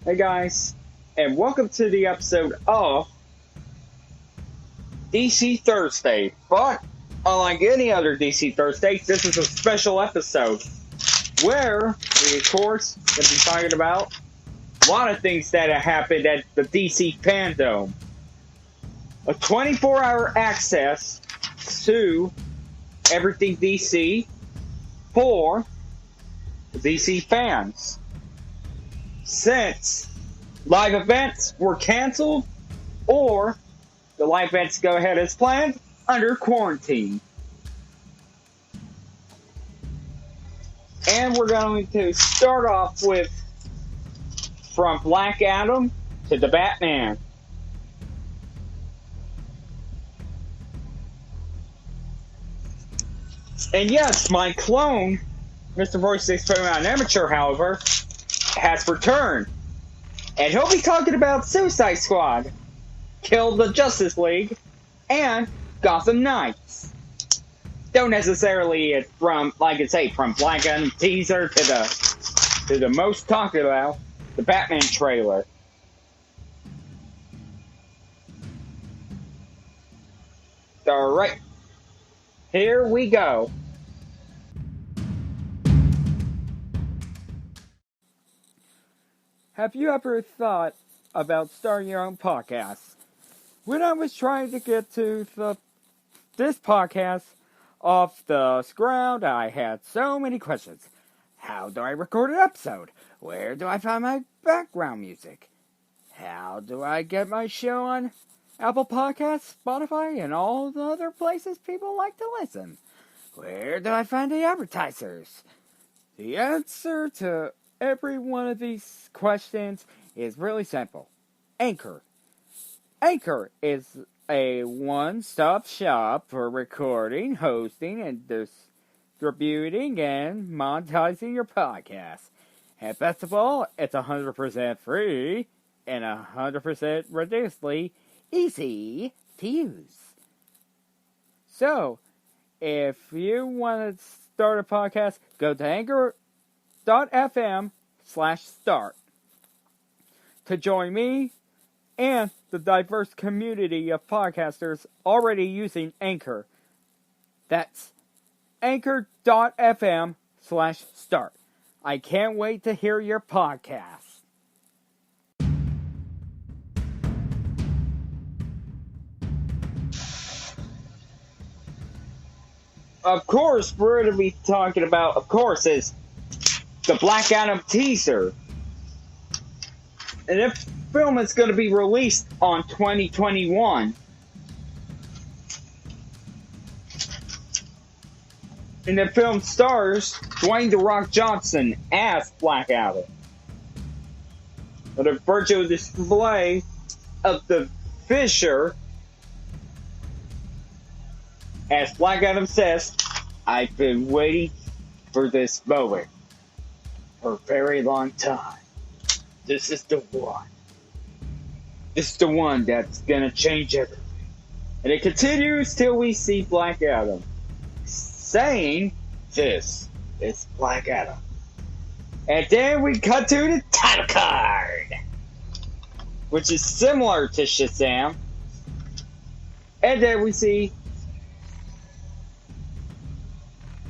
Hey guys, and welcome to the episode of DC Thursday. But unlike any other DC Thursday, this is a special episode where we, of course, going to be talking about a lot of things that have happened at the DC Fandome. A 24-hour access to everything DC for the DC fans. Since live events were canceled or the live events go ahead as planned under quarantine. And we're going to start off with from Black Adam to the Batman. And yes, my clone, Mr. Voice 6 Amateur, however, has returned. And he'll be talking about Suicide Squad, Kill the Justice League, and Gotham Knights. Don't necessarily from, like I say, from Black Adam teaser to the most talked about, the Batman trailer. Alright, here we go. Have you ever thought about starting your own podcast? When I was trying to get to this podcast off the ground, I had so many questions. How do I record an episode? Where do I find my background music? How do I get my show on Apple Podcasts, Spotify, and all the other places people like to listen? Where do I find the advertisers? The answer to every one of these questions is really simple. Anchor. Anchor is a one-stop shop for recording, hosting, and distributing and monetizing your podcast. And best of all, it's 100% free and 100% ridiculously easy to use. So, if you want to start a podcast, go to anchor.fm/start to join me and the diverse community of podcasters already using Anchor. That's anchor.fm/start. I can't wait to hear your podcast. Of course, we're going to be talking about, of course, is the Black Adam teaser. And this film is going to be released on 2021. And the film stars Dwayne "The Rock" Johnson as Black Adam. With a virtual display of the Fisher, as Black Adam says, "I've been waiting for this moment for a very long time. This is the one. This is the one that's gonna change everything." And it continues till we see Black Adam saying, "This is Black Adam." And then we cut to the title card, which is similar to Shazam. And then we see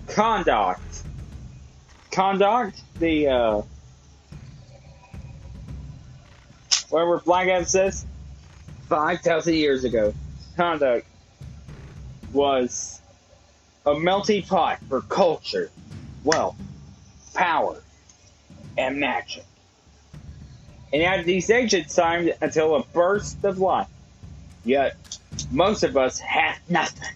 Conduct, the whatever Black Adam says, 5,000 years ago, Conduct was a melting pot for culture, wealth, power, and magic. And had these ancient times until a burst of light. Yet, most of us have nothing.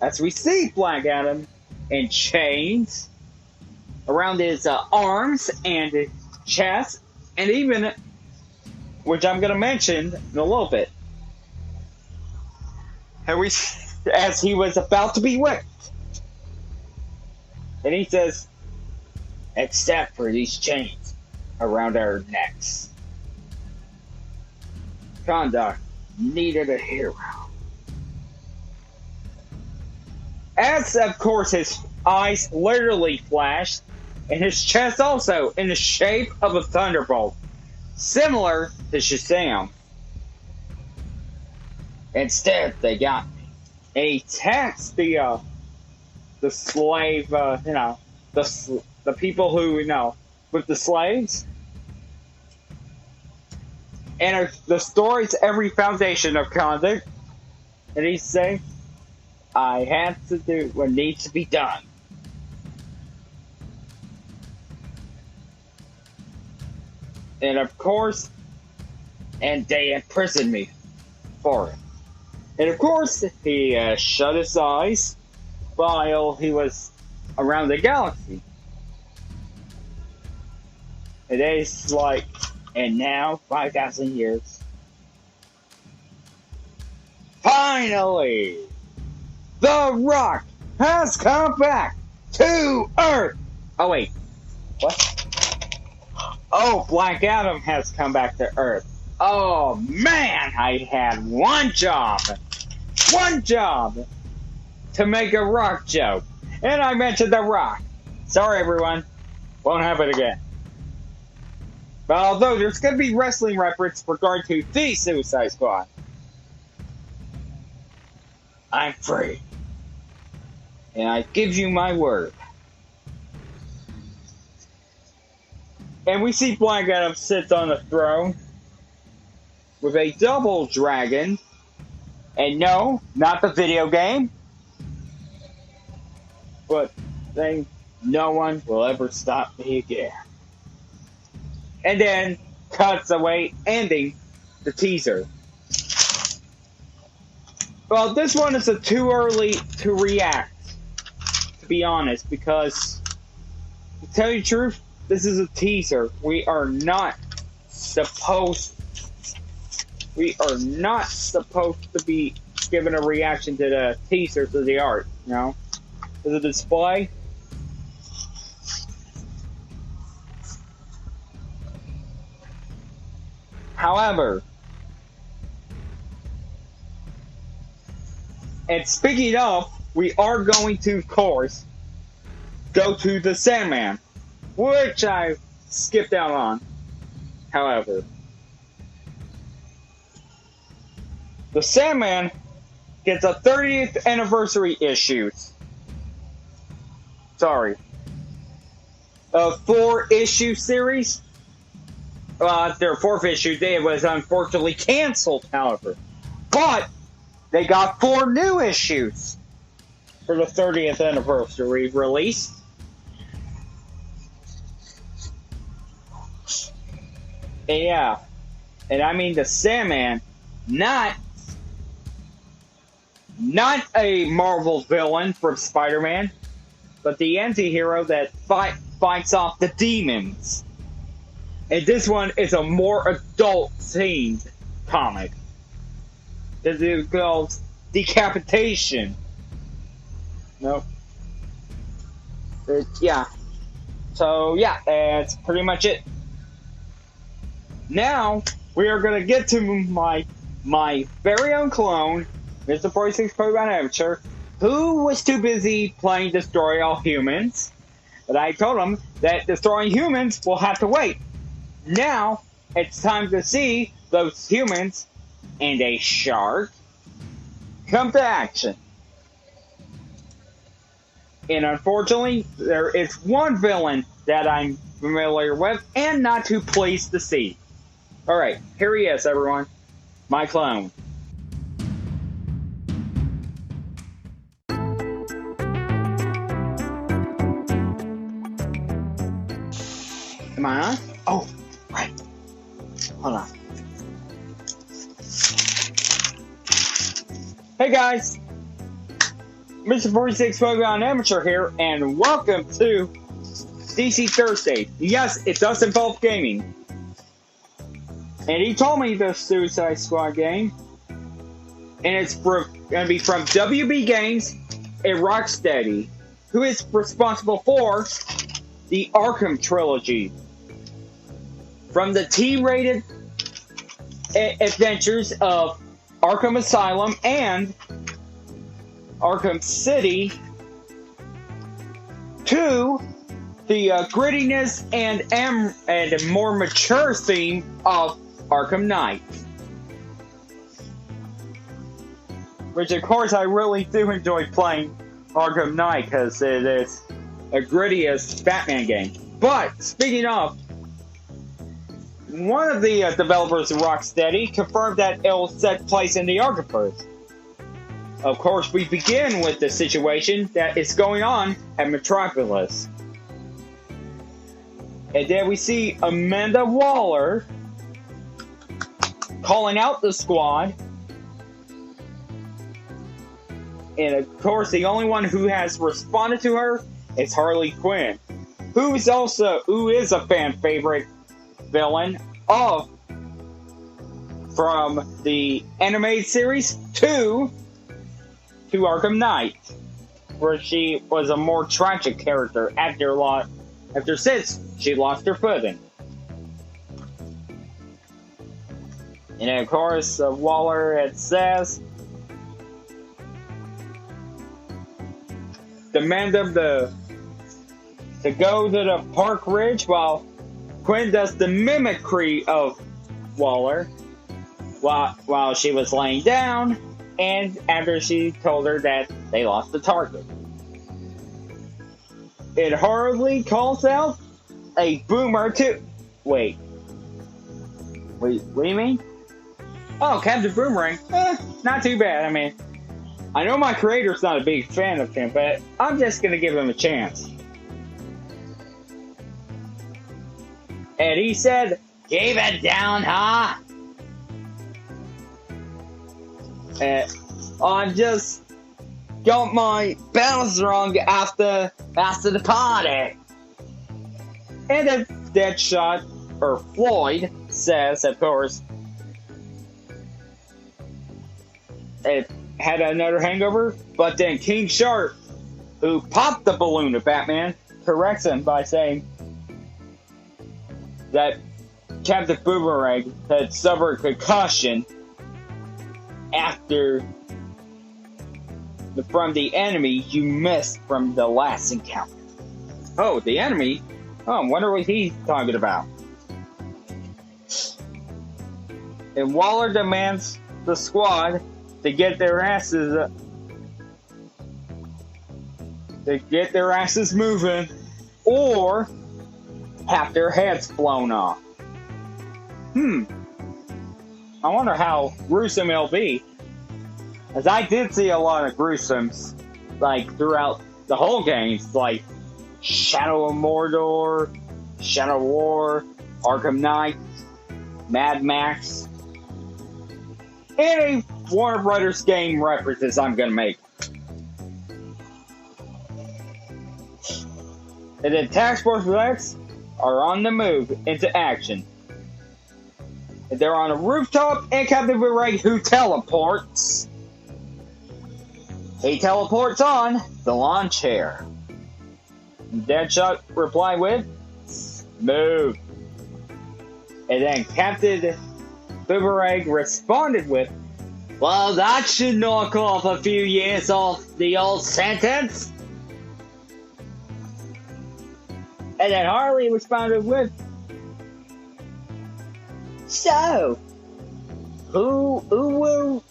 As we see Black Adam in chains around his arms and his chest, and even, which I'm going to mention in a little bit, as he was about to be whipped. And he says, "Except for these chains around our necks." Conduct needed a hero. As, of course, his eyes literally flashed, and his chest also in the shape of a thunderbolt. similar to Shazam. Instead, they got me. And he taxed the slave, the people who, with the slaves. And the story's every foundation of conduct. And he's saying, I have to do what needs to be done. And of course, and they imprisoned me for it. And of course, he shut his eyes while he was around the galaxy. And it's like, and now, 5,000 years. Finally! The Rock has come back to Earth! Oh wait, what? Oh, Black Adam has come back to Earth. Oh man, I had one job to make a Rock joke. And I mentioned The Rock. Sorry everyone, won't happen again. But although there's going to be wrestling reference regarding to the Suicide Squad, I'm free. And I give you my word. And we see Black Adam sits on the throne with a double dragon. And no, not the video game. But saying, no one will ever stop me again. And then cuts away, ending the teaser. Well, this one is too early to react, to be honest, because, to tell you the truth, this is a teaser. We are not supposed to be given a reaction to the teaser, to the art, to the display. However, and speaking of, we are going to, of course, go to the Sandman, which I skipped out on. However, the Sandman gets a 30th anniversary issue. Sorry. A 4-issue series. Their 4th issue, it was unfortunately canceled, however. But they got 4 new issues for the 30th anniversary release. And yeah, and I mean the Sandman, not a Marvel villain from Spider-Man, but the anti-hero that fights off the demons. And this one is a more adult-themed comic. This is called Decapitation. No. Yeah. So, yeah, that's pretty much it. Now, we are going to get to my very own clone, Mr. 46 Pokemon Amateur, who was too busy playing Destroy All Humans. But I told him that destroying humans will have to wait. Now, it's time to see those humans and a shark come to action. And unfortunately, there is one villain that I'm familiar with and not too pleased to see. Alright, here he is, everyone. My clone. Am I on? Oh, right. Hold on. Hey guys! Mr. 46 Pokemon Amateur here, and welcome to DC Thursday. Yes, it does involve gaming. And he told me the Suicide Squad game. And it's going to be from WB Games and Rocksteady, who is responsible for the Arkham trilogy. From the T-rated adventures of Arkham Asylum and Arkham City to the grittiness and more mature theme of Arkham Knight. Which, of course, I really do enjoy playing Arkham Knight because it is a grittiest Batman game. But, speaking of, one of the developers of Rocksteady confirmed that it will set place in the Arkham-verse. Of course, we begin with the situation that is going on at Metropolis. And then we see Amanda Waller calling out the squad. And of course, the only one who has responded to her is Harley Quinn, who is a fan favorite villain from the animated series to Arkham Knight, where she was a more tragic character since she lost her footing. And of course, Waller had says, demand them to go to the Park Ridge while Quinn does the mimicry of Waller while she was laying down, and after she told her that they lost the target. It hurriedly calls out a boomer to... Wait, what do you mean? Oh, Captain Boomerang. Not too bad. I mean, I know my creator's not a big fan of him, but I'm just gonna give him a chance. And he said, "Keep it down, huh?" I just got my bells rung after the party. And then Deadshot, or Floyd, says, of course, it had another hangover, but then King Shark, who popped the balloon of Batman, corrects him by saying that Captain Boomerang had suffered concussion from the enemy you missed from the last encounter. Oh, the enemy? Oh, I wonder what he's talking about. And Waller demands the squad to get their asses moving, or have their heads blown off. I wonder how gruesome it'll be. As I did see a lot of gruesomes, like, throughout the whole games, like Shadow of Mordor, Shadow War, Arkham Knight, Mad Max. Any Warner Brothers game references I'm gonna make. And then Task Force X are on the move into action. And they're on a rooftop, and Captain Boomerang, who teleports. He teleports on the lawn chair. Deadshot replied with, "Move." And then Captain Boomerang responded with, "Well, that should knock off a few years off the old sentence." And then Harley responded with, "So, who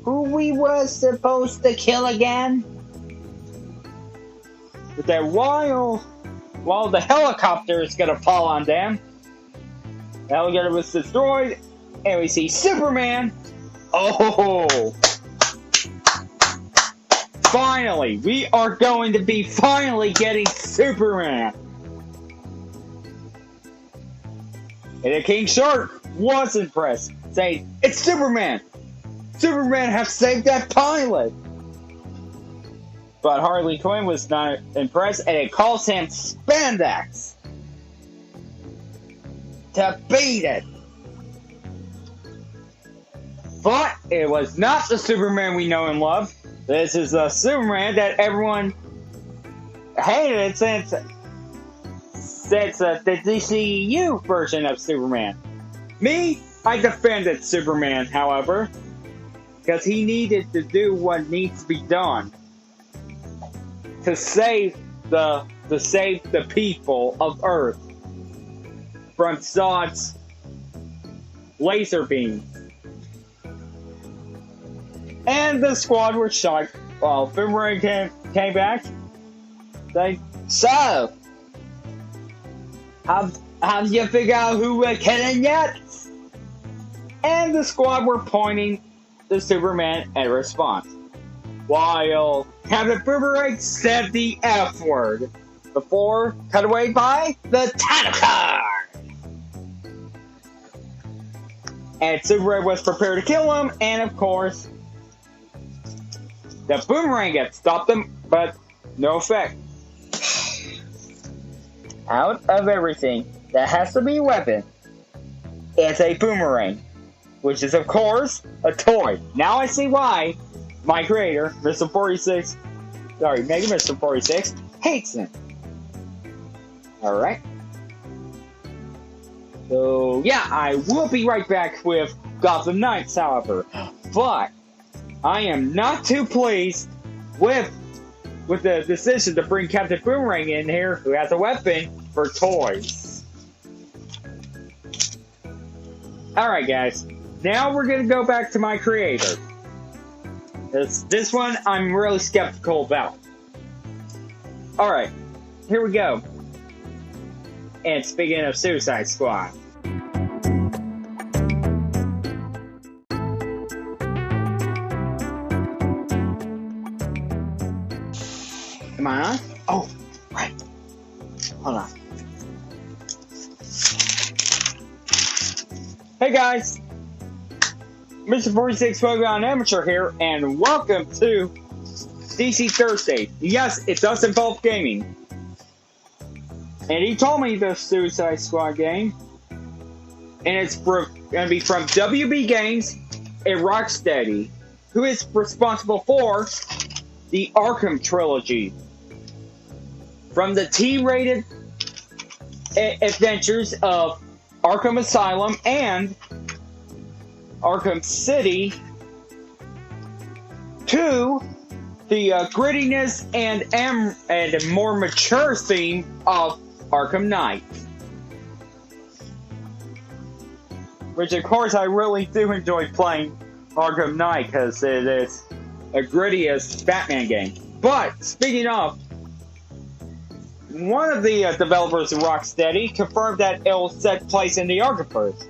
we were supposed to kill again?" But then while the helicopter is gonna fall on them, the helicopter was destroyed, and we see Superman. Oh! Finally! We are going to be finally getting Superman! And the King Shark was impressed, saying, "It's Superman! Superman has saved that pilot!" But Harley Quinn was not impressed, and it calls him Spandex to beat it. But it was not the Superman we know and love. This is the Superman that everyone hated since the DCU version of Superman. Me, I defended Superman, however, because he needed to do what needs to be done. to save the people of Earth from Zod's laser beam. And the squad were shocked while Boomerang came back. They, so, have you figured out who we're killing yet? And the squad were pointing to Superman in response, while Captain Boomerang said the F word before cut away by the title card. And Superman was prepared to kill him, and of course, the Boomerang had stopped him, but no effect. Out of everything that has to be a weapon, it's a boomerang, which is of course a toy. Now I see why my creator, Mr. 46, Mega Mr. 46, hates him. Alright. So, yeah, I will be right back with Gotham Knights, however. But, I am not too pleased with the decision to bring Captain Boomerang in here, who has a weapon for toys. Alright, guys. Now we're gonna go back to my creator. This one I'm really skeptical about. Alright, here we go. And speaking of Suicide Squad. Am I on? Oh, right. Hold on. Hey guys! Mr. 46 Pokemon Amateur here, and welcome to DC Thursday. Yes, it does involve gaming. And he told me the Suicide Squad game, and it's going to be from WB Games and Rocksteady, who is responsible for the Arkham trilogy. From the T-rated adventures of Arkham Asylum and Arkham City to the grittiness and more mature theme of Arkham Knight. Which of course I really do enjoy playing Arkham Knight because it is a grittiest Batman game. But speaking of, one of the developers of Rocksteady confirmed that it will set place in the Arkham-verse.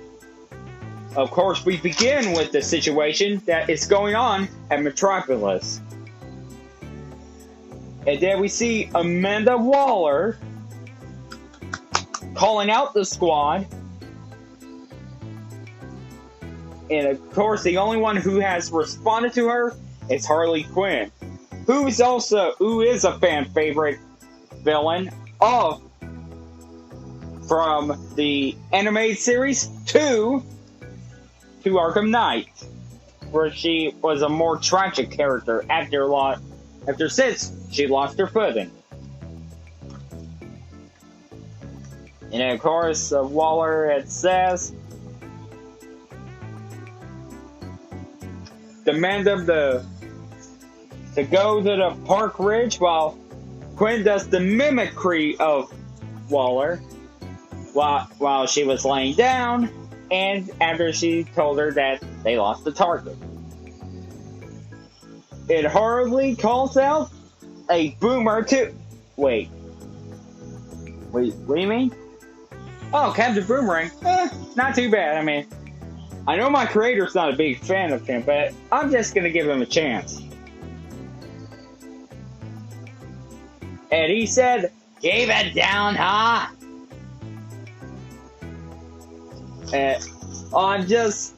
Of course, we begin with the situation that is going on at Metropolis. And then we see Amanda Waller calling out the squad. And of course, the only one who has responded to her is Harley Quinn, who is a fan favorite villain from the animated series to Arkham Knight, where she was a more tragic character since she lost her footing. And of course, Waller, it says, demand them to go to the Park Ridge while Quinn does the mimicry of Waller while she was laying down, and after she told her that they lost the target. It hardly calls out a boomer to... Wait, what do you mean? Oh, Captain Boomerang. Not too bad. I mean, I know my creator's not a big fan of him, but I'm just gonna give him a chance. And he said, keep it down, huh? I just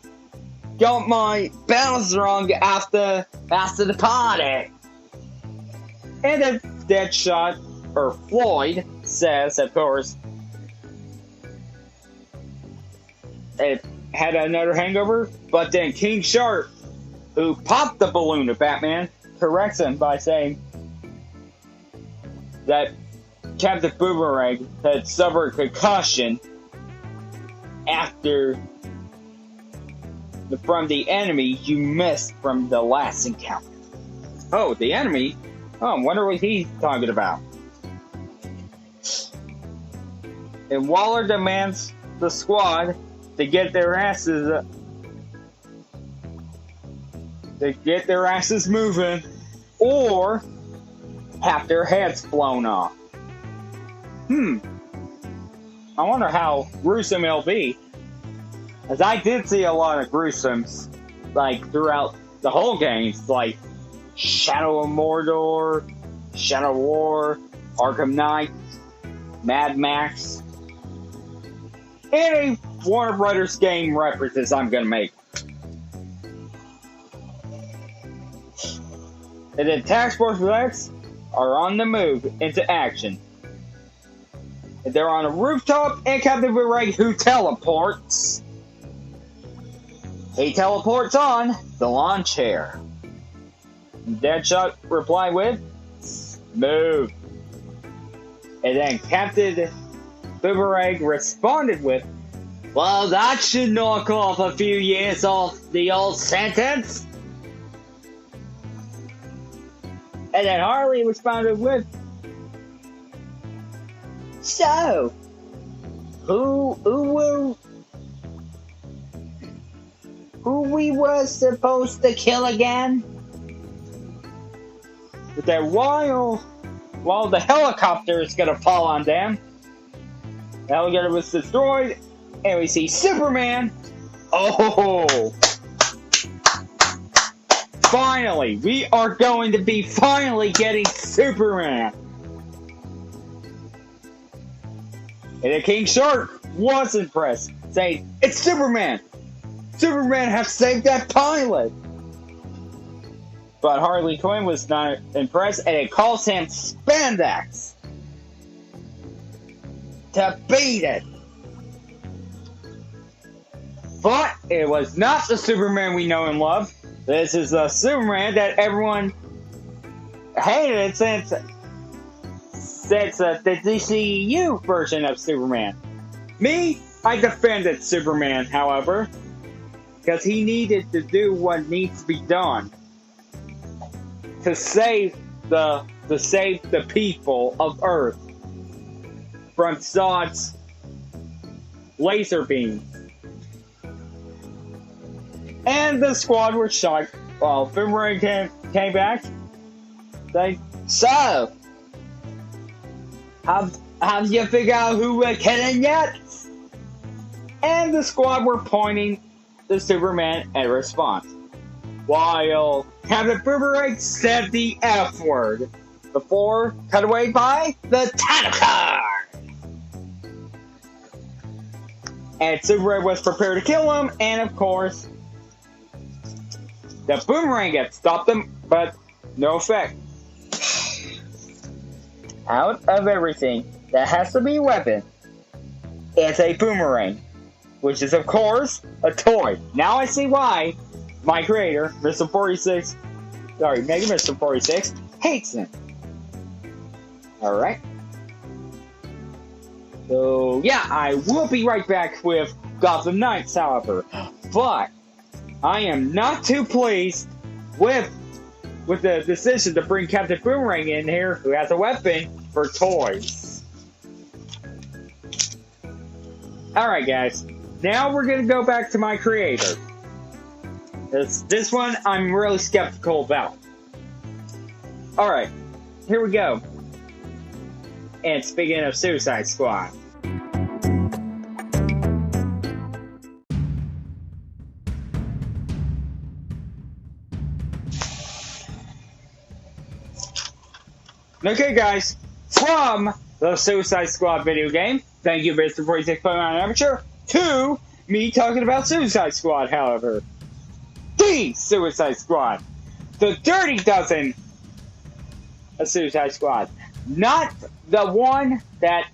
got my bells wrong after the party. And then Deadshot, or Floyd, says, of course, it had another hangover, but then King Shark, who popped the balloon of Batman, corrects him by saying that Captain Boomerang had suffered concussion from the enemy you missed from the last encounter. Oh, the enemy? Oh, I wonder what he's talking about. And Waller demands the squad to get their asses moving, or have their heads blown off. I wonder how gruesome it'll be. As I did see a lot of gruesomes, like, throughout the whole games, like Shadow of Mordor, Shadow of War, Arkham Knight, Mad Max. Any Warner Brothers game references I'm gonna make. And then Task Force X are on the move into action. And they're on a rooftop, and Captain Boomerang, who teleports. He teleports on the lawn chair. Deadshot replied with, "Move." And then Captain Boomerang responded with, "Well, that should knock off a few years off the old sentence." And then Harley responded with, "So, who we were supposed to kill again?" But then while the helicopter is gonna fall on them, the helicopter was destroyed, and we see Superman. Oh! Finally! We are going to be finally getting Superman! And the King Shark was impressed, saying, "It's Superman! Superman has saved that pilot!" But Harley Quinn was not impressed, and it calls him Spandex to beat it. But it was not the Superman we know and love. This is the Superman that everyone hated since the DCU version of Superman. Me, I defended Superman, however, because he needed to do what needs to be done to save the people of Earth from Zod's laser beam. And the squad was shot while Boomerang came back. Like, "So, have you figured out who we're killing yet?" And the squad were pointing to Superman in response, while Captain Boomerang said the F word before cut away by the title card. And Superman was prepared to kill him, and of course, the Boomerang had stopped him, but no effect. Out of everything that has to be a weapon, it's a boomerang, which is of course a toy. Now I see why my creator, Mega Mr. 46, hates him. Alright. So, yeah, I will be right back with Gotham Knights, however. But I am not too pleased with the decision to bring Captain Boomerang in here, who has a weapon, for toys. Alright, guys. Now we're going to go back to my creator. This one I'm really skeptical about. Alright, here we go. And speaking of Suicide Squad. Okay, guys, from the Suicide Squad video game, thank you, Mr. 46 Amateur, to me talking about Suicide Squad, however. The Suicide Squad. The Dirty Dozen of Suicide Squad. Not the one that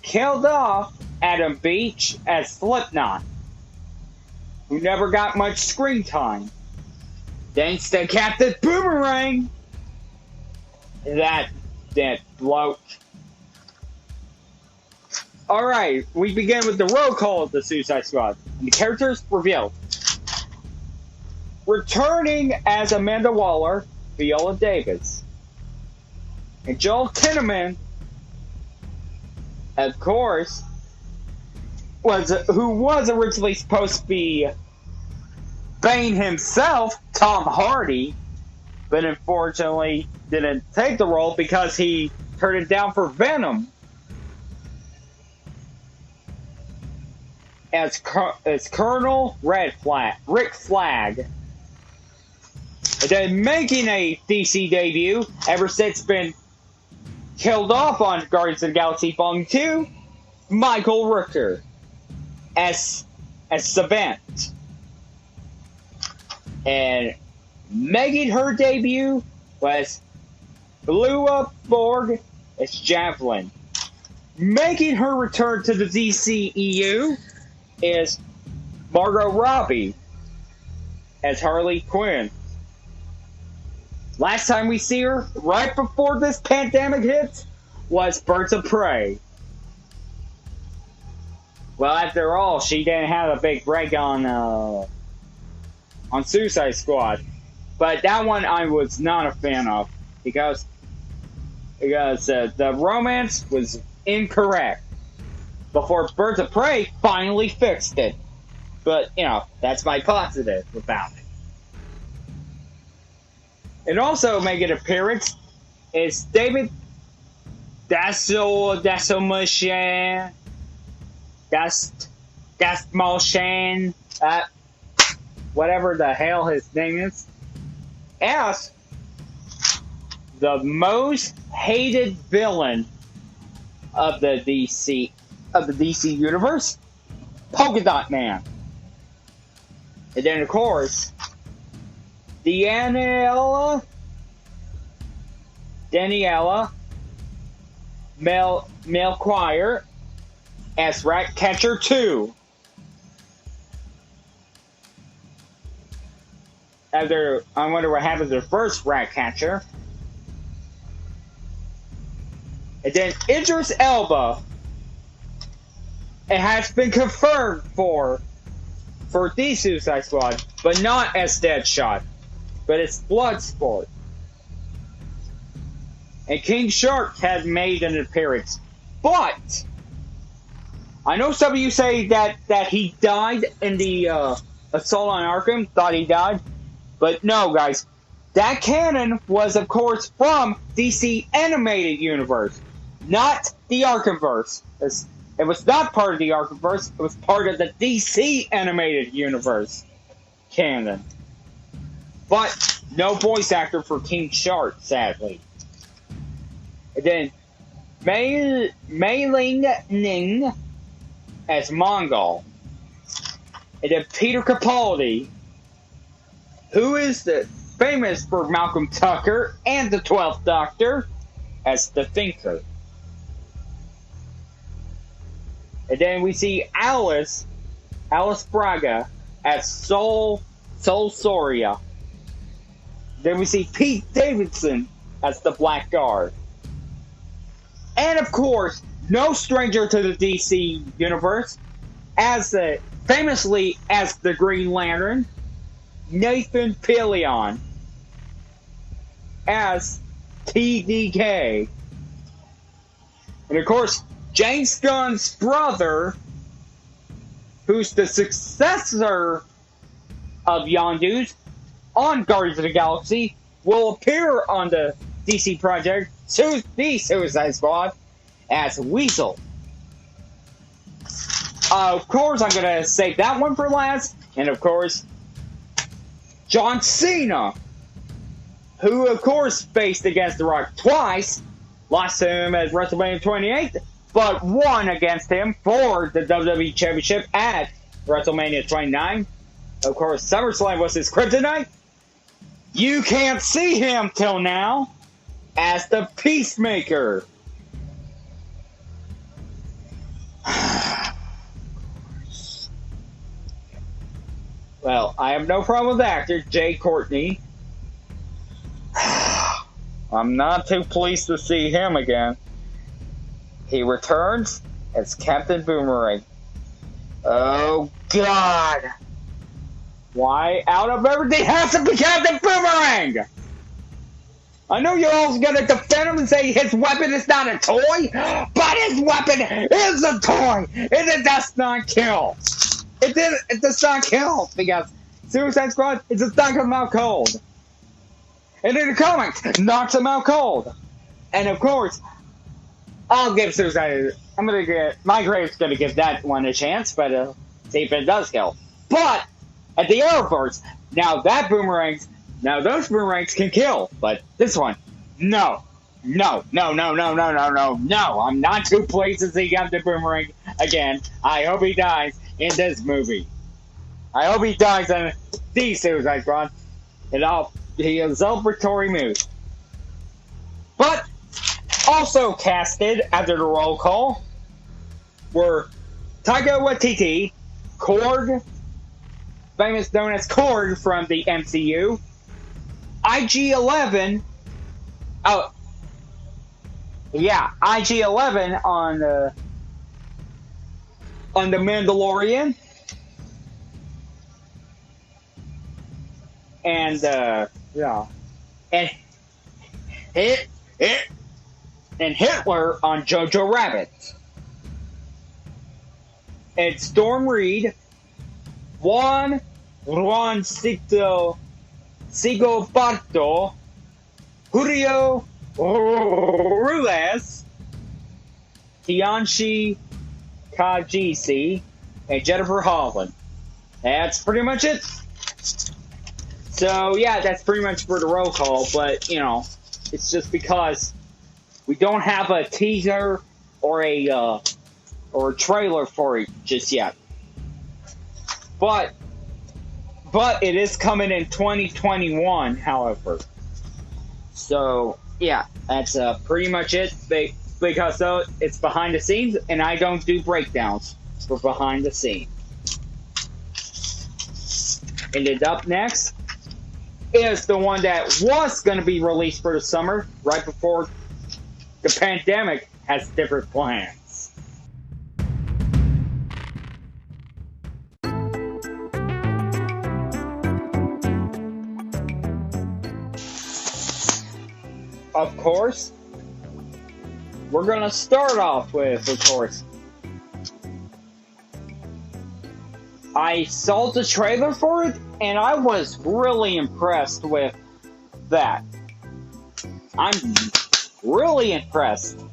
killed off Adam Beach as Slipknot, who never got much screen time. Thanks to Captain Boomerang. That bloke. Alright, we begin with the roll call of the Suicide Squad. And the characters revealed. Returning as Amanda Waller, Viola Davis. And Joel Kinnaman, of course, who was originally supposed to be Bane himself, Tom Hardy, but unfortunately didn't take the role because he turned it down for Venom. As Colonel Rick Flag. And then making a DC debut ever since been killed off on Guardians of the Galaxy Volume 2, Michael Rooker as Savant. And making her debut was Lua Borg as Javelin. Making her return to the DCEU is Margot Robbie as Harley Quinn. Last time we see her, right before this pandemic hit, was Birds of Prey. Well, after all, she didn't have a big break on Suicide Squad. But that one I was not a fan of because the romance was incorrect before Birds of Prey finally fixed it. But, you know, that's my positive about it. And also making an appearance is David Dastmalchian, whatever the hell his name is, as the most hated villain of the DC universe, Polka Dot Man. And then of course, Daniela Melchior as Ratcatcher 2. I wonder what happened to the first Ratcatcher. And then Idris Elba. It has been confirmed for the Suicide Squad, but not as Deadshot. But it's Bloodsport. And King Shark has made an appearance. But I know some of you say that he died in the Assault on Arkham, thought he died. But no, guys. That canon was, of course, from DC Animated Universe, not the Arkhamverse. It was not part of the Arkhamverse, it was part of the DC Animated Universe canon. But no voice actor for King Shark, sadly. And then Mei Ling Ning as Mongol. And then Peter Capaldi, who is famous for Malcolm Tucker and the 12th Doctor, as the Thinker. And then we see Alice Braga as Sol Soria. Then we see Pete Davidson as the Black Guard. And of course, no stranger to the DC universe, famously as the Green Lantern, Nathan Fillion as TDK. And of course, James Gunn's brother, who's the successor of Yondu's on Guardians of the Galaxy, will appear on the DC project, the Suicide Squad, as Weasel. Of course, I'm going to save that one for last. And of course, John Cena, who of course faced against The Rock twice, lost to him at WrestleMania 28, but won against him for the WWE Championship at WrestleMania 29. Of course, SummerSlam was his kryptonite. You can't see him till now as the Peacemaker. Well, I have no problem with actor Jay Courtney. I'm not too pleased to see him again. He returns as Captain Boomerang. Oh, God. Why, out of everything, has to be Captain Boomerang? I know you're all gonna defend him and say his weapon is not a toy, but his weapon is a toy, and it does not kill. It does not kill because Suicide Squad is just knock him out cold. And in the comics, knocks him out cold. And of course, I'll give Suicide. My grave's gonna give that one a chance, but see if it does kill. But at the Arrowverse, those boomerangs can kill, but this one, no. I'm not too pleased to see him the boomerang again. I hope he dies in this movie. I hope he dies in the Suicide Squad. He is a celebratory move. But also casted after the roll call were Taika Waititi, Korg, famous known as Korg from the MCU, IG-11. IG-11 on the Mandalorian, and Hitler on Jojo Rabbit. And Storm Reed, Juan Sigobardo, Julio Ruiz, Tianchi Kajisi, and Jennifer Holland. That's pretty much it. So yeah, that's pretty much for the roll call, but it's just because we don't have a teaser or a trailer for it just yet. But it is coming in 2021, however. So yeah, that's pretty much it. Because it's behind the scenes, and I don't do breakdowns for behind the scenes. And then up next is the one that was going to be released for the summer, right before the pandemic has different plans. Of course, we're going to start off with, of course, I saw the trailer for it, and I was really impressed with that. I'm really impressed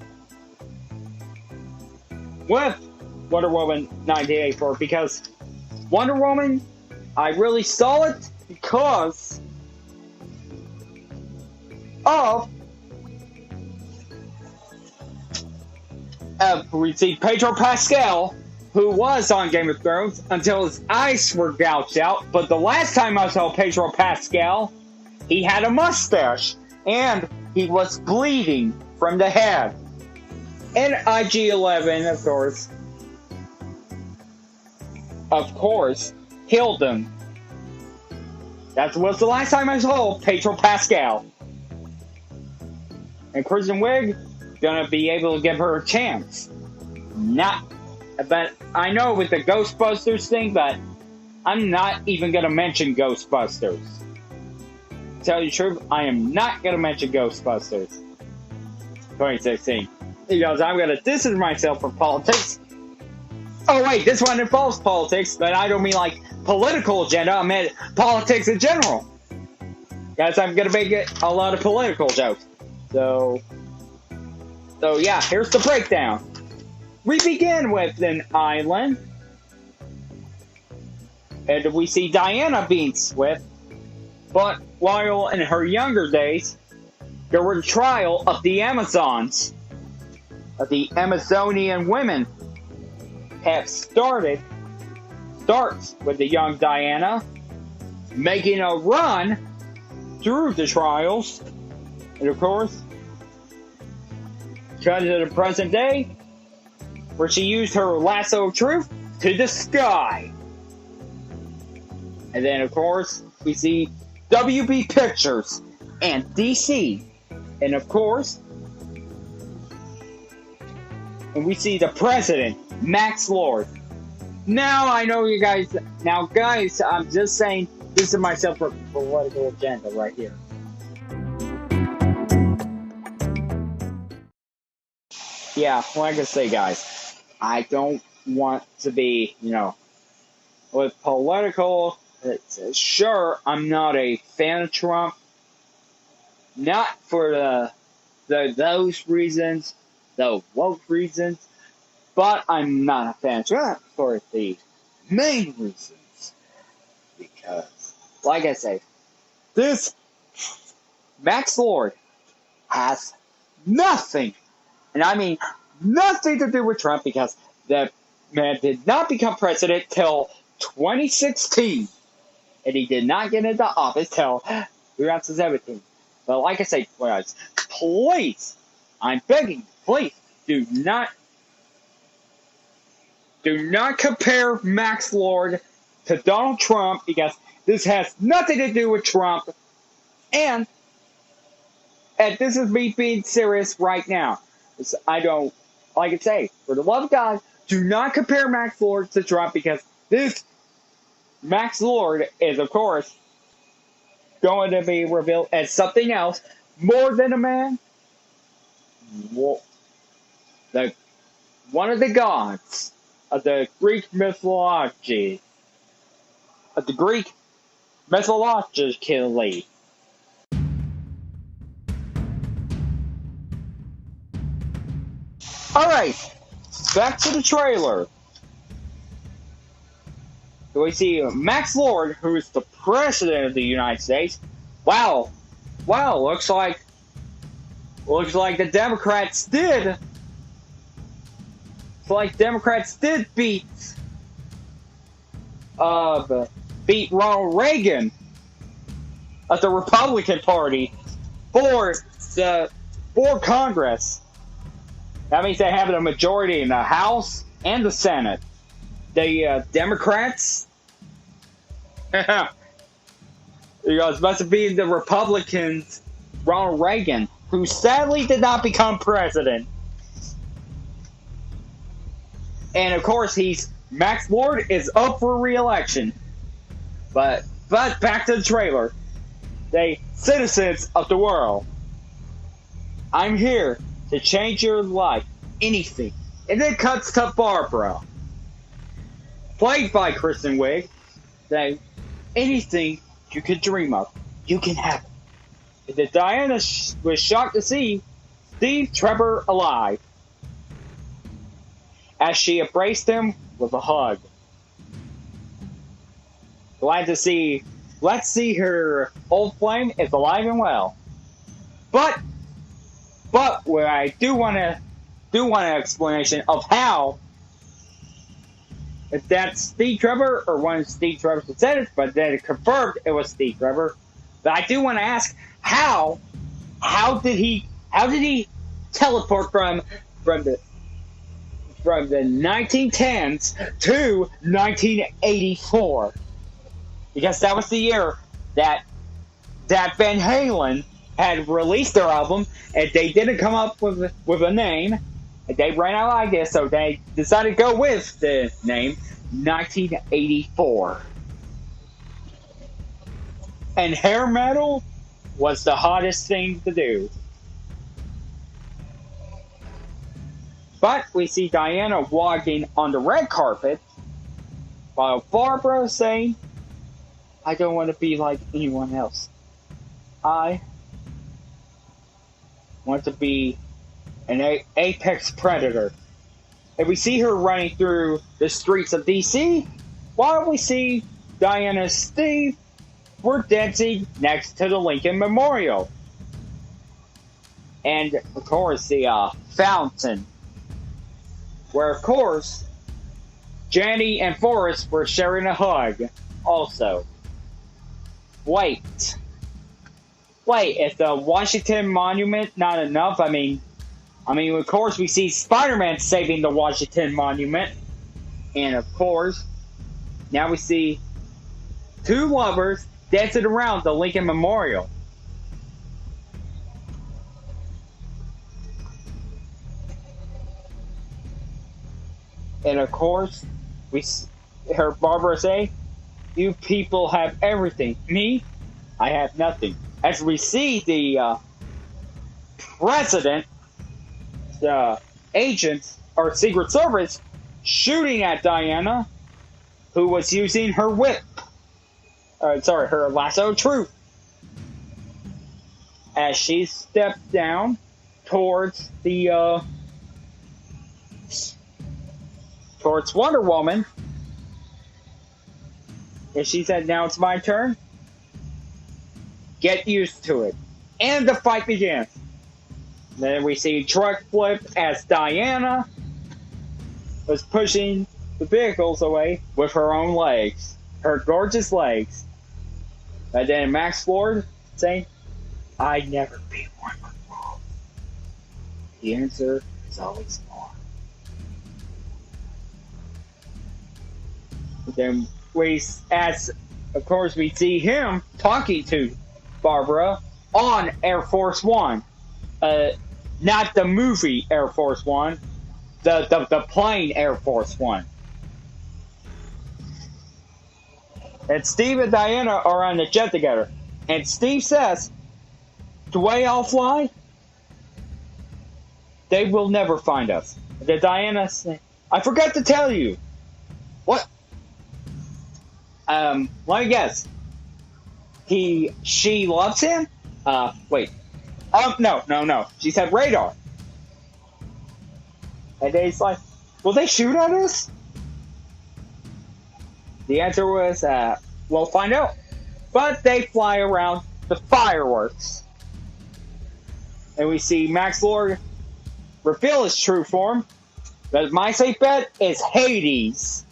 with Wonder Woman 1984, because Wonder Woman, I really saw it because of we see Pedro Pascal, who was on Game of Thrones until his eyes were gouged out. But the last time I saw Pedro Pascal, he had a mustache and he was bleeding from the head. And IG-11, of course, killed him. That was the last time I saw Pedro Pascal. And Kristen Wiig gonna be able to give her a chance. But I know with the Ghostbusters thing, but I'm not even gonna mention Ghostbusters. To tell you the truth, I am not gonna mention Ghostbusters 2016 because I'm gonna distance myself from politics. Oh wait, this one involves politics, but I don't mean like political agenda. I meant politics in general. Guys, I'm gonna make a lot of political jokes. So yeah, here's the breakdown. We begin with an island, and we see Diana being swift, but while in her younger days, there were the trial of the Amazons, of the Amazonian women, starts with the young Diana making a run through the trials, and of course, cut to the present day, where she used her lasso of truth to the sky. And then, of course, we see WB Pictures and DC. And, of course, and we see the president, Max Lord. Now, I know you guys... Now, guys, I'm just saying, this is myself for political agenda right here. yeah, like I say, guys, I don't want to be, with political. Sure, I'm not a fan of Trump. Not for those reasons, the woke reasons, but I'm not a fan of Trump for the main reasons. Because, like I say, this Max Lord has nothing, and I mean nothing to do with Trump, because the man did not become president till 2016, and he did not get into office till 2017. But like I say, guys, please, I'm begging, please, do not compare Max Lord to Donald Trump, because this has nothing to do with Trump, and this is me being serious right now. I don't, like I say, for the love of God, do not compare Max Lord to Trump, because this Max Lord is, of course, going to be revealed as something else more than a man. One of the gods of the Greek mythology. Mythologically. Alright, back to the trailer. So we see Max Lord, who is the President of the United States. Wow, looks like the Democrats did. It's like Democrats did beat Ronald Reagan of the Republican Party for Congress. That means they have a majority in the House and the Senate. The Democrats, because it must be the Republicans, Ronald Reagan, who sadly did not become president. And of course, Max Lord is up for re-election. But back to the trailer. They citizens of the world, I'm here to change your life. Anything. And then cuts to Barbara, played by Kristen Wiig. Saying, anything you could dream of, you can have it. And Diana was shocked to see Steve Trevor alive, as she embraced him with a hug. Glad to see. Let's see, her old flame is alive and well. But where I do want an explanation of how, if that's Steve Trevor or one of Steve Trevor's descendants, but then it confirmed it was Steve Trevor. But I do want to ask, how did he teleport from the 1910s to 1984? Because that was the year that Van Halen had released their album, and they didn't come up with a name. They ran out of ideas, so they decided to go with the name 1984. And hair metal was the hottest thing to do. But we see Diana walking on the red carpet, while Barbara saying, I don't want to be like anyone else. I want to be an apex predator. And we see her running through the streets of DC, while we see Diana and Steve were dancing next to the Lincoln Memorial. And, of course, the fountain, where, of course, Jenny and Forrest were sharing a hug also. Wait, is the Washington Monument not enough? I mean, of course, we see Spider-Man saving the Washington Monument. And, of course, now we see two lovers dancing around the Lincoln Memorial. And, of course, we heard Barbara say, you people have everything. Me, I have nothing. As we see the president, agents or Secret Service shooting at Diana, who was using her whip. Her lasso of truth. As she stepped down towards the towards Wonder Woman, and she said, "Now it's my turn. Get used to it." And the fight begins. Then we see truck flip as Diana was pushing the vehicles away with her own legs, her gorgeous legs. And then Max Lord saying, "I'd never be one before." The answer is always more. Then of course, we see him talking to Barbara on Air Force One. Not the movie Air Force One, the plane Air Force One. And Steve and Diana are on the jet together. And Steve says, "The way I'll fly, they will never find us." The Diana says, "I forgot to tell you." What? Let me guess. She loves him? Wait. No. She said radar. And he's like, "Will they shoot at us?" The answer was, we'll find out. But they fly around the fireworks. And we see Max Lord reveal his true form. But my safe bet is Hades.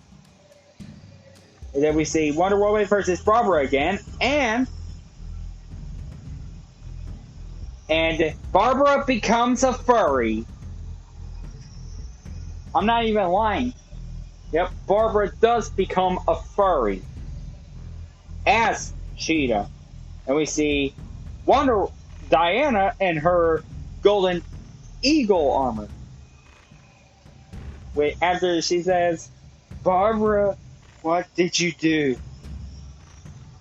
And then we see Wonder Woman versus Barbara again. And Barbara becomes a furry. I'm not even lying. Yep, Barbara does become a furry as Cheetah. And we see Diana in her golden eagle armor. After she says, "Barbara, what did you do?"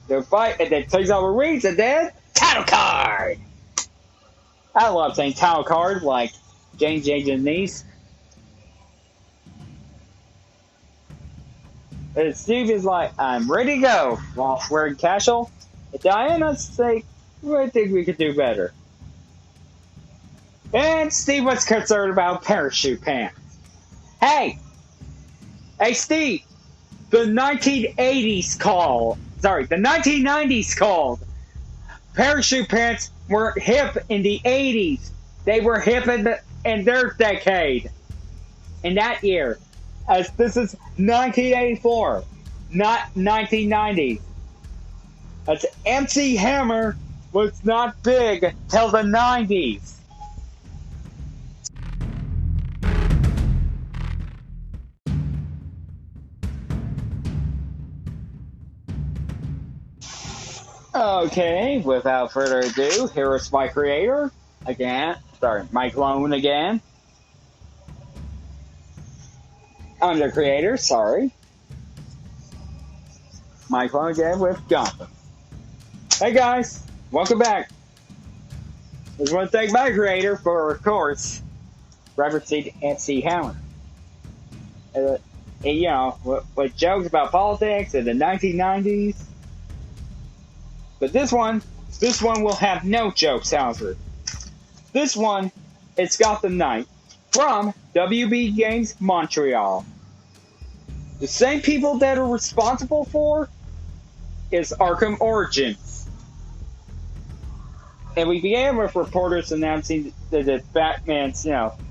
The fight, and then takes out her wings, and then title card. I love saying title card like James J. Denise. And Steve is like, "I'm ready to go." While wearing casual. And Diana's like, "I think we could do better." And Steve was concerned about parachute pants. Hey, Steve, the 1990s called. Parachute pants weren't hip in the 80s. They were hip in their decade. In that year. As this is 1984, not 1990. As MC Hammer was not big till the 90s. Okay, without further ado, here is my creator again. My clone again. I'm the creator, sorry. My clone again with Gotham. Hey guys, welcome back. I just want to thank my creator for, of course, referencing MC Hammer. With jokes about politics in the 1990s. But this one will have no jokes, however. This one, it's Gotham Knight from WB Games Montreal. The same people that are responsible for is Arkham Origins. And we began with reporters announcing that Batman's,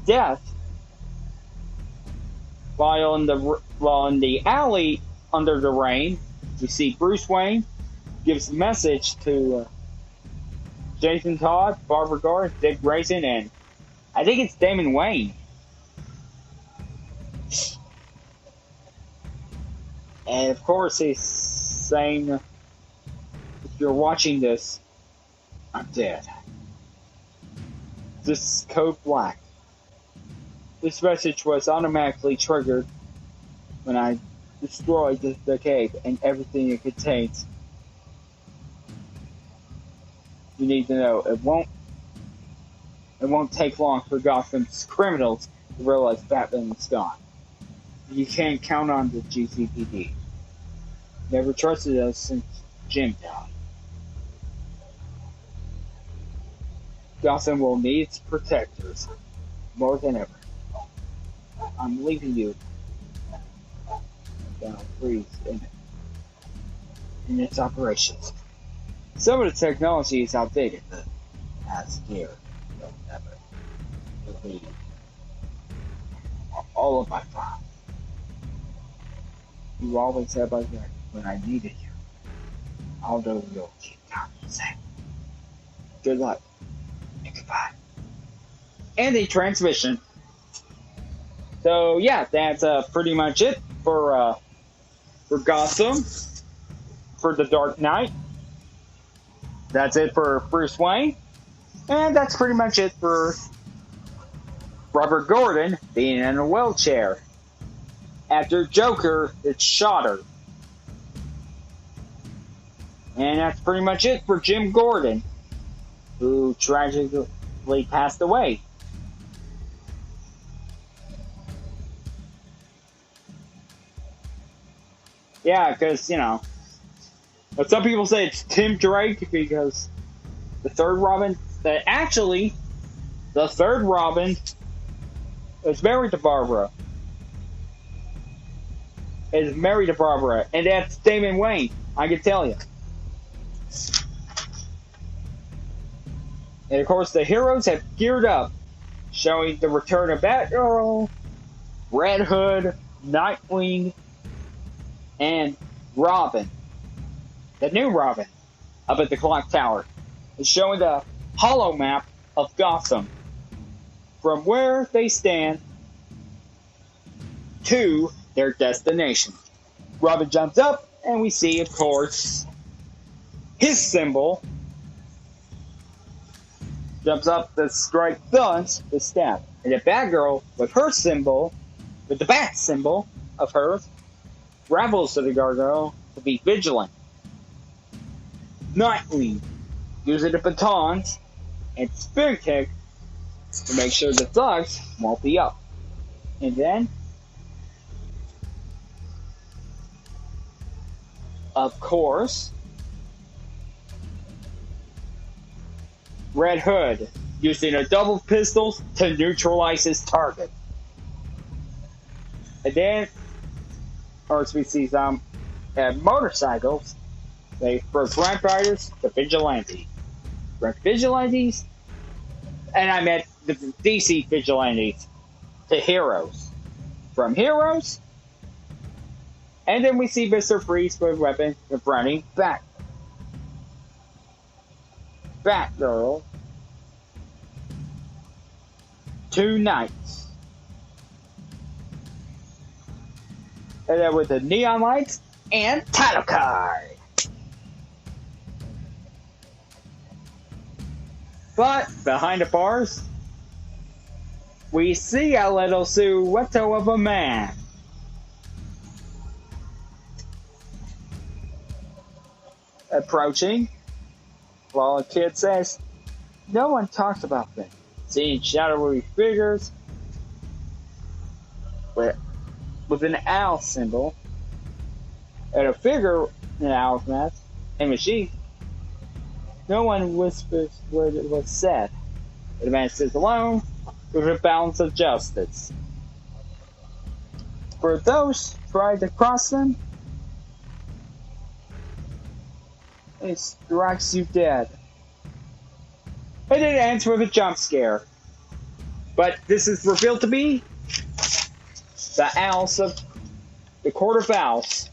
death. While in the alley under the rain, we see Bruce Wayne gives a message to Jason Todd, Barbara Gordon, Dick Grayson, and I think it's Damon Wayne. And of course, he's saying, "If you're watching this, I'm dead. This is Code Black." This message was automatically triggered when I destroyed the cave and everything it contains. You need to know it won't take long for Gotham's criminals You realize Batman's gone. You can't count on the GCPD. Never trusted us since Jim died. Gotham will need its protectors more than ever. I'm leaving you down freeze in its operations. Some of the technology is outdated, but as dear will never believe all of my files. You always had my back when I needed you. Although you'll keep down the same. Good luck and goodbye. And a transmission. So yeah, that's pretty much it for Gotham, for the Dark Knight. That's it for Bruce Wayne, and that's pretty much it for Robert Gordon being in a wheelchair after Joker had shot her. And that's pretty much it for Jim Gordon, who tragically passed away. Yeah, because, you know, but some people say it's Tim Drake because the third Robin, actually, the third Robin is married to Barbara. Is married to Barbara, and that's Damon Wayne, I can tell you. And of course, the heroes have geared up, showing the return of Batgirl, Red Hood, Nightwing, and Robin, the new Robin, up at the clock tower. It's showing the holo map of Gotham from where they stand to their destination. Robin jumps up, and we see, of course, his symbol jumps up the striped guns, the staff. And the Batgirl, with her symbol, with the bat symbol of hers, travels to the gargoyle to be vigilant. Nightwing, using the batons and spear kick to make sure the thugs won't be up. And then, of course, Red Hood, using a double pistol to neutralize his target. And then, or we see some motorcycles, from Frank Riders to Vigilantes. From Vigilantes, and I meant the DC Vigilantes, to Heroes. From Heroes, and then we see Mr. Freeze with weapon confronting Batgirl, two knights. And then with the neon lights and title card. But behind the bars, we see a little silhouette of a man. Approaching, while a kid says, "No one talks about them." Seeing shadowy figures with an owl symbol and a figure in an owl's mask and machine. No one whispers what it was said. The man sits alone with a balance of justice. For those trying to cross them, it strikes you dead. And it ends with a jump scare. But this is revealed to be the Owls of the Court of Owls.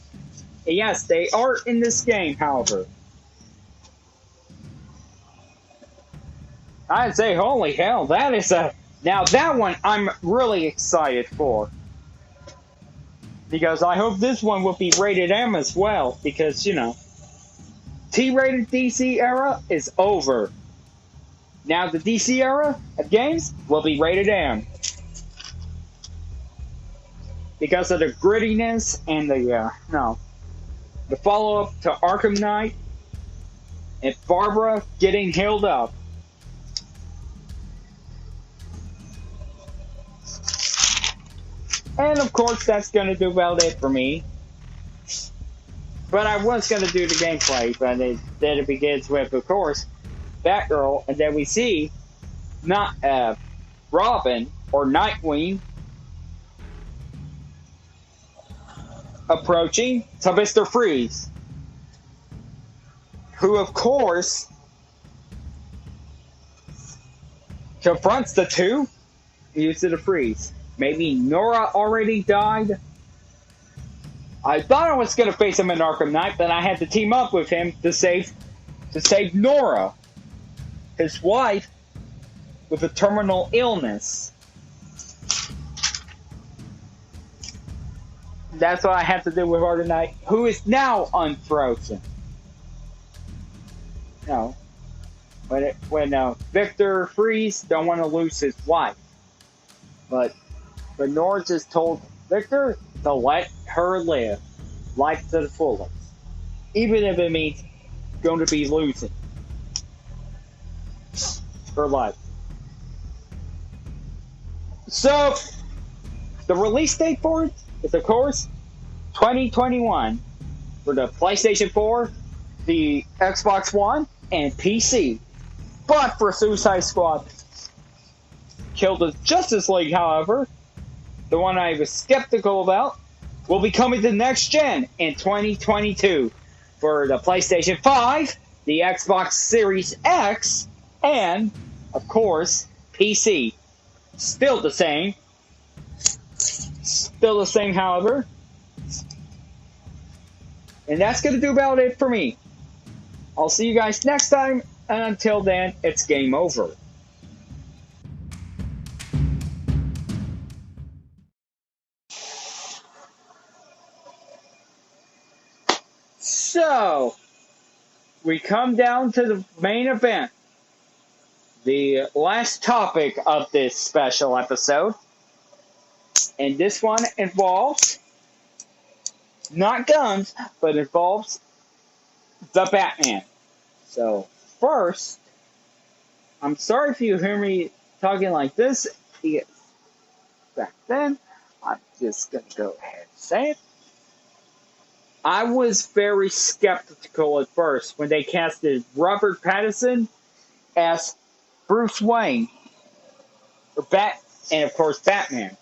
And yes, they are in this game, however. I'd say, holy hell, that is now that one I'm really excited for. Because I hope this one will be rated M as well. Because, you know, T-rated DC era is over. Now the DC era of games will be rated M. Because of the grittiness and the follow-up to Arkham Knight and Barbara getting healed up. And of course, that's going to do about it for me. But I was going to do the gameplay, but then it begins with, of course, Batgirl, and then we see not Robin or Nightwing approaching to Mr. Freeze, who, of course, confronts the two, uses the freeze. Maybe Nora already died. I thought I was going to face him in Arkham Knight, but I had to team up with him to save Nora, his wife, with a terminal illness. That's what I had to do with Arkham Knight, who is now unfrozen. No. When Victor Freeze don't want to lose his wife. But Nora just told Victor to let her live life to the fullest. Even if it means going to be losing her life. So, the release date for it is, of course, 2021 for the PlayStation 4, the Xbox One, and PC. But for Suicide Squad Kill the Justice League, however, the one I was skeptical about, will be coming to next gen in 2022 for the PlayStation 5, the Xbox Series X, and, of course, PC. Still the same. However. And that's going to do about it for me. I'll see you guys next time, and until then, it's game over. So, we come down to the main event. The last topic of this special episode. And this one involves not guns, but involves the Batman. So, first, I'm sorry if you hear me talking like this. Back then, I'm just going to go ahead and say it. I was very skeptical at first when they casted Robert Pattinson as Bruce Wayne, and of course Batman.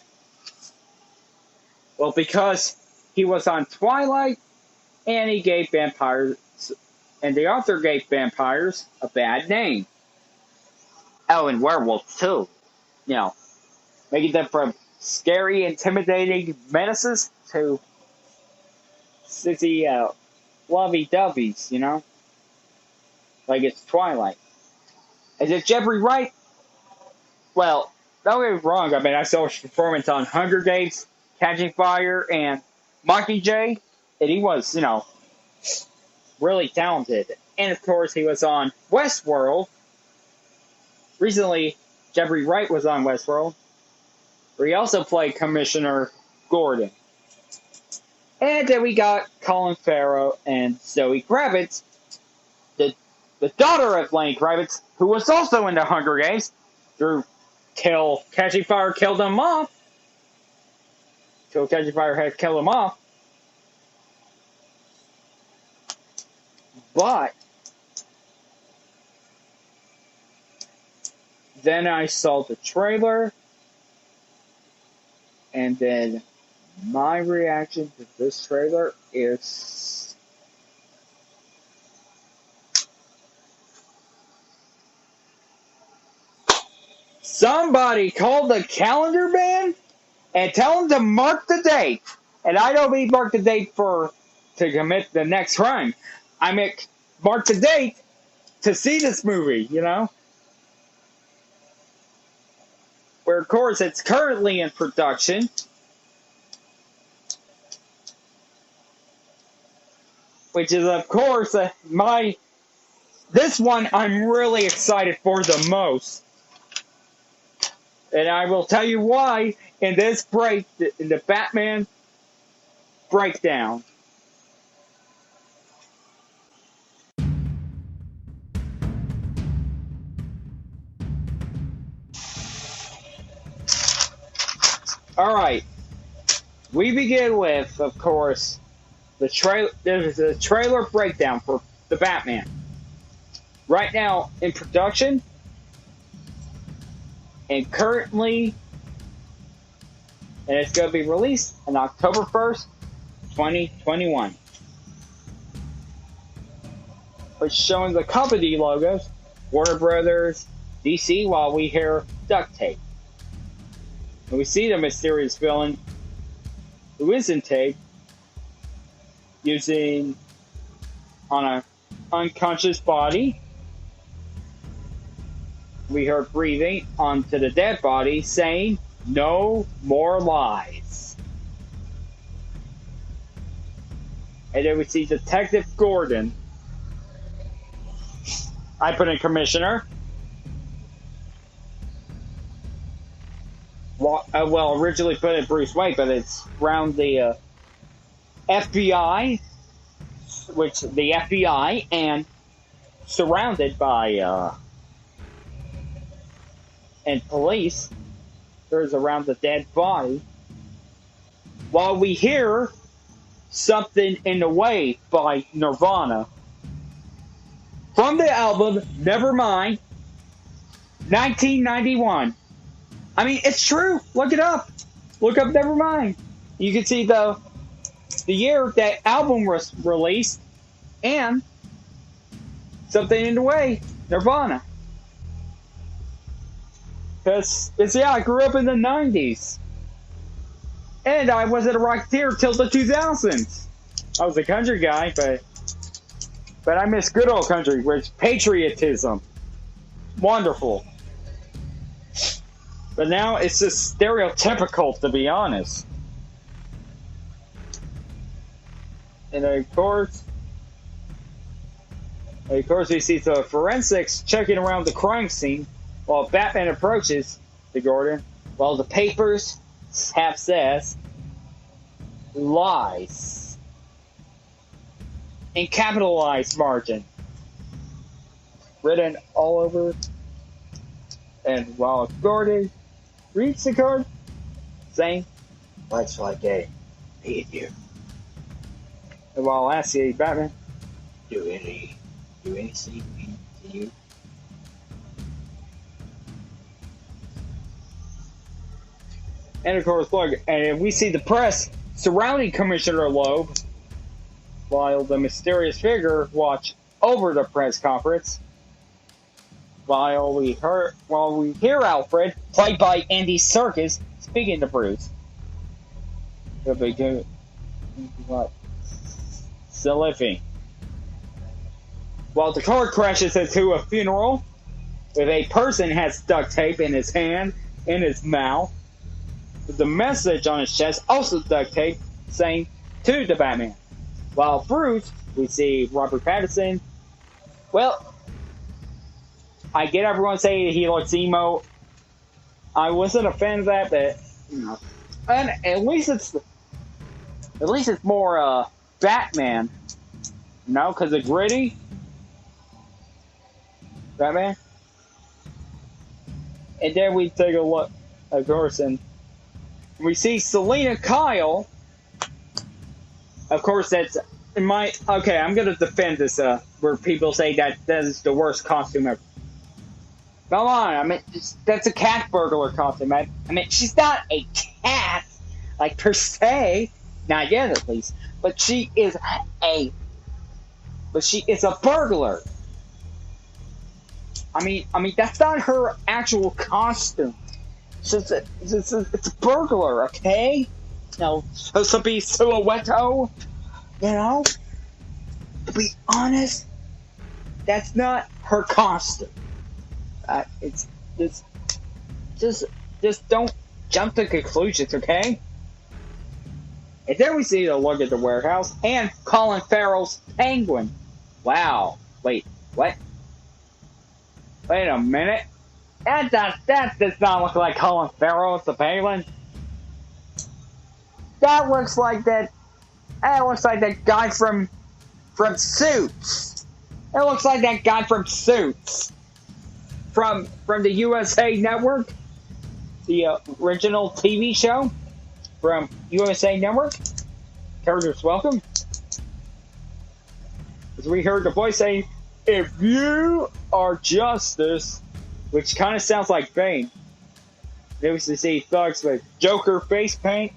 Well, because he was on Twilight, and he gave vampires, and the author gave vampires a bad name. Oh, and werewolves too. You know, making them from scary, intimidating menaces to sissy, lovey-doveys, you know? Like it's Twilight. Is it Jeffrey Wright? Well, don't get me wrong. I mean, I saw his performance on Hunger Games, Catching Fire, and Mockingjay, and he was, you know, really talented. And of course, he was on Westworld. Recently, Jeffrey Wright was on Westworld, where he also played Commissioner Gordon. And then we got Colin Farrell and Zoe Kravitz, the daughter of Lenny Kravitz, who was also in the Hunger Games, through till Catching Fire killed them off. Till Catching Fire had killed them off. But then I saw the trailer, and then my reaction to this trailer is somebody call the calendar man and tell him to mark the date. And I don't mean mark the date to commit the next crime. I mean mark the date to see this movie, you know? Where, of course, it's currently in production. Which is, of course, this one I'm really excited for the most. And I will tell you why in this in the Batman breakdown. Alright. We begin with, of course, there's a trailer breakdown for the Batman. Right now in production, and currently, and it's going to be released on October 1st, 2021. It's showing the company logos, Warner Brothers, DC, while we hear duct tape. And we see the mysterious villain who is in tape using on an unconscious body. We heard breathing onto the dead body saying, "No more lies." And then we see Detective Gordon. I put in Commissioner. Well, originally put in Bruce Wayne, but it's around the FBI, which the FBI, and surrounded by and police. There's around the dead body. While we hear Something in the Way by Nirvana from the album Nevermind, 1991. I mean, it's true. Look it up. Look up Nevermind. You can see the year that album was released and Something in the Way, Nirvana. Because, yeah, I grew up in the 90s. And I wasn't a Rocketeer till the 2000s. I was a country guy, but I miss good old country, where it's patriotism. Wonderful. But now it's just stereotypical, to be honest. And of course, we see the forensics checking around the crime scene while Batman approaches the Gordon, while the papers have says lies in capitalized margin written all over. And while Gordon reads the card saying, "Looks like a me and you." And while asking Batman, do any sleep mean to you?" And of course, look, and we see the press surrounding Commissioner Loeb, while the mysterious figure watch over the press conference. While we hear Alfred, played by Andy Serkis, speaking to Bruce. Still living. While the car crashes into a funeral, with a person has duct tape in his hand, in his mouth, with the message on his chest, also duct tape, saying, "To the Batman." While Bruce, we see Robert Pattinson. Well, I get everyone saying he looks emo. I wasn't a fan of that, but you know, and at least it's more Batman, you know, because it's gritty. Batman. And then we take a look, of course, and we see Selena Kyle. Of course, that's in my. Okay, I'm gonna defend this. Where people say that is the worst costume ever. Come on, I mean, that's a cat burglar costume. I mean, she's not a cat, like, per se. Not yet, at least. But she is a burglar. I mean, that's not her actual costume. It's a burglar, okay? Now, supposed to be silhouetto, you know? To be honest, that's not her costume. It's just don't jump to conclusions, okay? And then we see a look at the warehouse and Colin Farrell's Penguin. Wow. Wait, what? Wait a minute. That does not look like Colin Farrell. It's the Penguin. That looks like that guy from Suits. It looks like that guy from Suits. From the USA Network, the original TV show. from USA Network. Characters welcome. As we heard the voice saying, "If you are justice," which kind of sounds like Bane. Then we see thugs with Joker face paint.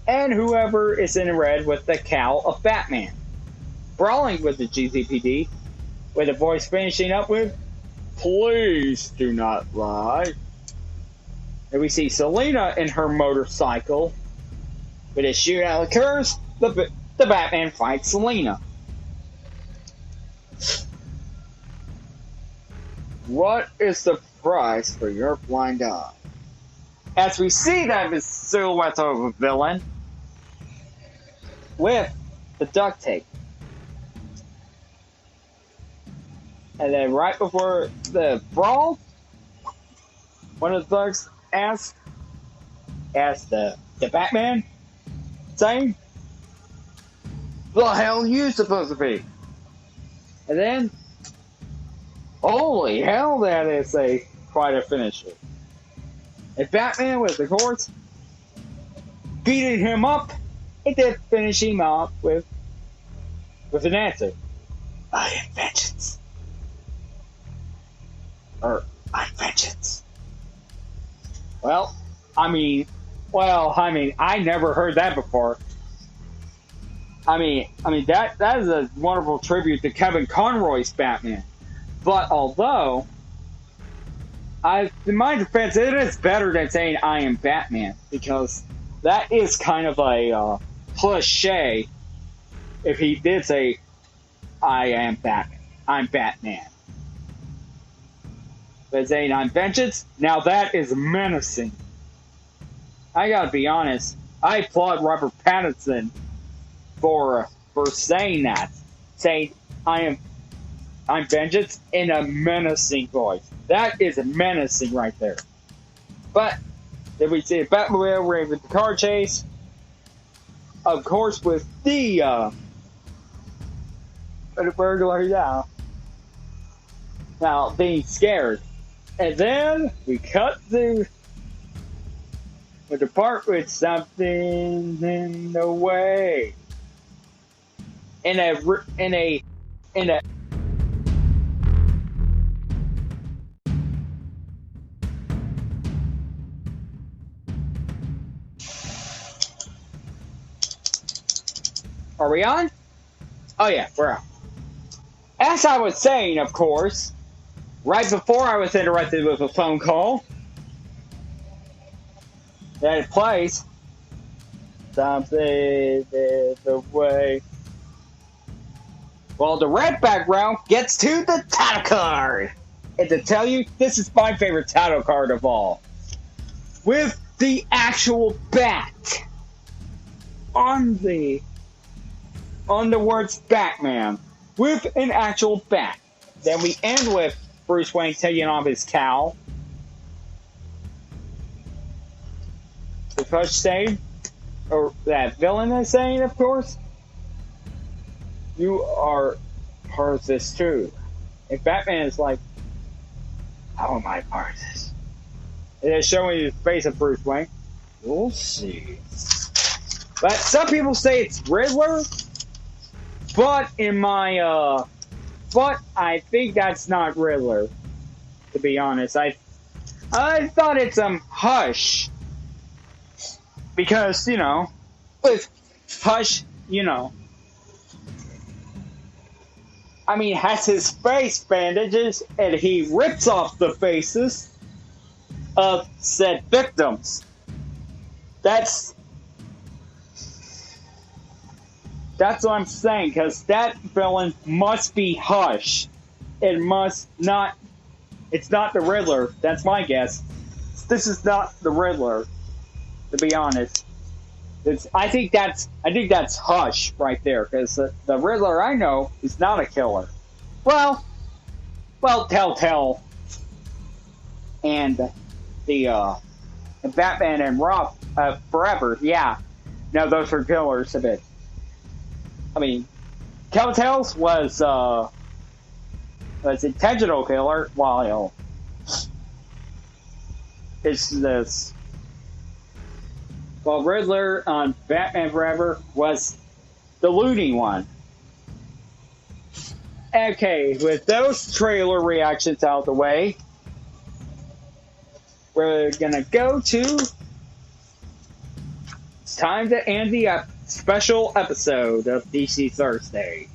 And whoever is in red with the cowl of Batman. Brawling with the GZPD, with a voice finishing up with, "Please do not lie." And we see Selena in her motorcycle. When a shootout occurs, the Batman fights Selena. What is the price for your blind eye? As we see that the silhouette of a villain with the duct tape. And then right before the brawl, one of the thugs asks the Batman, saying, "The hell are you supposed to be?" And then, holy hell, that is quite a finisher. And Batman was, of course, beating him up, and then finishing him off with an answer. "I am vengeance." Or, "I'm vengeance." I mean, I never heard that before. I mean, that is a wonderful tribute to Kevin Conroy's Batman. But although, in my defense, it is better than saying "I am Batman," because that is kind of a cliche. If he did say, "I am Batman," "I'm Batman," but saying "I'm vengeance," now that is menacing. I gotta be honest, I applaud Robert Pattinson for saying that, saying I'm vengeance in a menacing voice. That is menacing right there. But then we see a Batmobile with the car chase, of course, with the burglar now being scared, and then we cut to the part with something in the way. In a Are we on? Oh yeah, we're on. As I was saying, of course, right before I was interrupted with a phone call that it plays something in the way. Well, the red background gets to the title card. And to tell you, this is my favorite title card of all. With the actual bat on the words Batman. With an actual bat. Then we end with Bruce Wayne taking off his cowl. The coach saying, or that villain is saying, of course, "You are part of this too." And Batman is like, "How am I part of this?" And they're showing the face of Bruce Wayne. We'll see. But some people say it's Riddler. But but I think that's not Riddler. To be honest, I thought it's Hush. Because, with Hush, has his face bandages, and he rips off the faces of said victims. That's what I'm saying, because that villain must be Hush. It's not the Riddler. That's my guess. This is not the Riddler. To be honest, I think that's Hush right there, because the Riddler I know is not a killer. Well, Telltale and the Batman and Rob Forever, yeah, no, those are killers a bit. Telltale's was intentional killer, while it's this while Riddler on Batman Forever was the looting one. Okay, with those trailer reactions out of the way, we're gonna go to. It's time to end the special episode of DC Thursday.